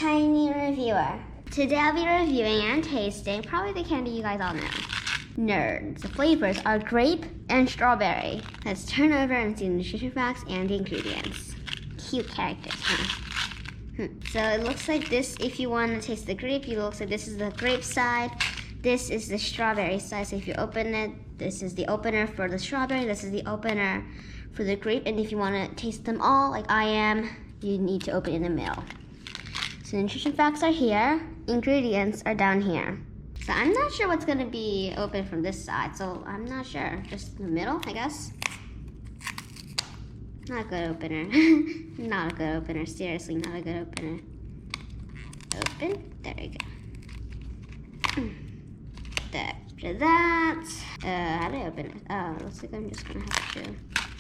tiny reviewer. Today I'll be reviewing and tasting probably the candy you guys all know. Nerds. The flavors are grape and strawberry. Let's turn over and see the nutrition facts and the ingredients. Cute characters, huh? So it looks like this. If you want to taste the grape, it looks like this is the grape side. This is the strawberry side. So if you open it, this is the opener for the strawberry. This is the opener for the grape. And if you want to taste them all, like I am, you need to open in the middle. So the nutrition facts are here. Ingredients are down here. So I'm not sure what's gonna be open from this side. So I'm not sure. Just in the middle, I guess. Not a good opener. Not a good opener. Seriously, not a good opener. Open. There you go. After that, how do I open it? Oh, looks like I'm just gonna have to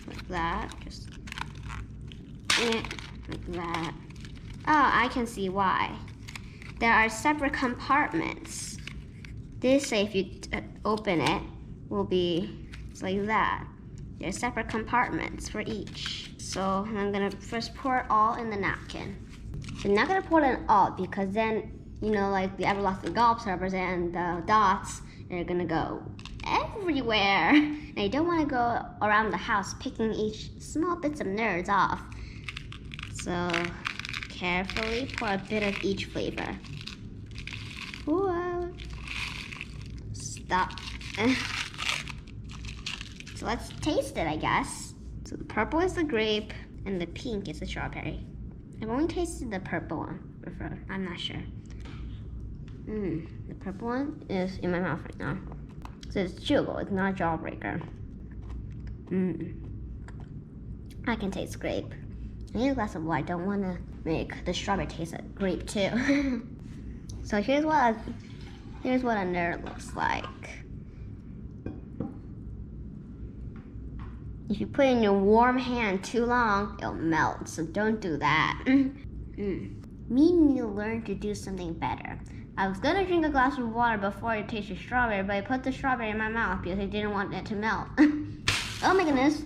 like that. Just like that. Oh, I can see why. There are separate compartments. This, if you open it, will be like that. There's separate compartments for each. So I'm gonna first pour it all in the napkin. So I'm not gonna pour it in all because then, you know, like the everlasting gobstoppers and the dots, they're gonna go everywhere. And I don't wanna go around the house picking each small bits of nerds off. So carefully pour a bit of each flavor. Whoa. Stop. So let's taste it, I guess. So the purple is the grape and the pink is the strawberry. I've only tasted the purple one before. I'm not sure. The purple one is in my mouth right now. So it's chewable, it's not a jawbreaker. I can taste grape. I need a glass of water. I don't want to make the strawberry taste like grape too. So here's what a nerd looks like. If you put it in your warm hand too long, it'll melt. So don't do that. Me need to learn to do something better. I was gonna drink a glass of water before I tasted strawberry, but I put the strawberry in my mouth because I didn't want it to melt. Oh my goodness.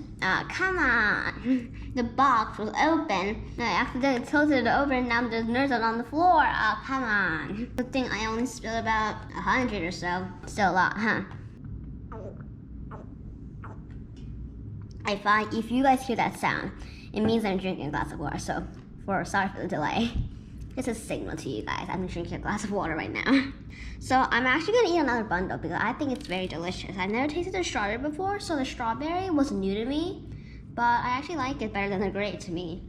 Come on. The box was open. I accidentally tilted it over and now there's nerds out on the floor. Oh, come on. Good thing I only spilled about 100 or so. Still a lot, huh? If you guys hear that sound, it means I'm drinking a glass of water. So, sorry for the delay. It's a signal to you guys. I'm drinking a glass of water right now. So I'm actually gonna eat another bundle because I think it's very delicious. I've never tasted the strawberry before, so the strawberry was new to me, but I actually like it better than the grape to me.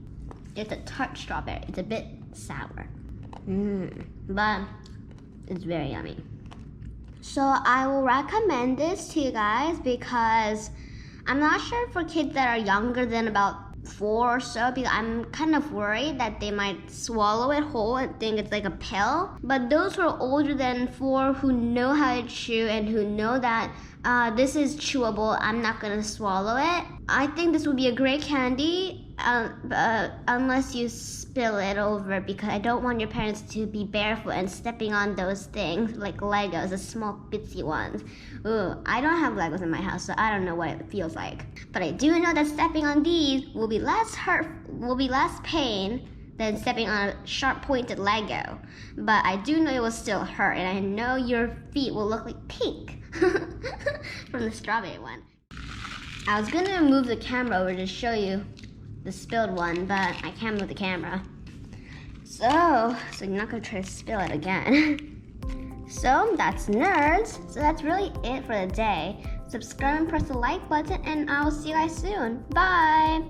It's a tart strawberry. It's a bit sour, but it's very yummy. So I will recommend this to you guys because I'm not sure for kids that are younger than about 4 or so, because I'm kind of worried that they might swallow it whole and think it's like a pill. But those who are older than 4 who know how to chew and who know that this is chewable, I'm not gonna swallow it. I think this would be a great candy unless you spill it over, because I don't want your parents to be barefoot and stepping on those things like Legos, the small bitsy ones. Ooh, I don't have Legos in my house, so I don't know what it feels like. But I do know that stepping on these will be less pain than stepping on a sharp pointed Lego. But I do know it will still hurt, and I know your feet will look like pink from the strawberry one. I was gonna move the camera over to show you the spilled one, but I can't move the camera. So you're not gonna try to spill it again. So that's nerds. So that's really it for the day. Subscribe and press the like button, and I'll see you guys soon. Bye!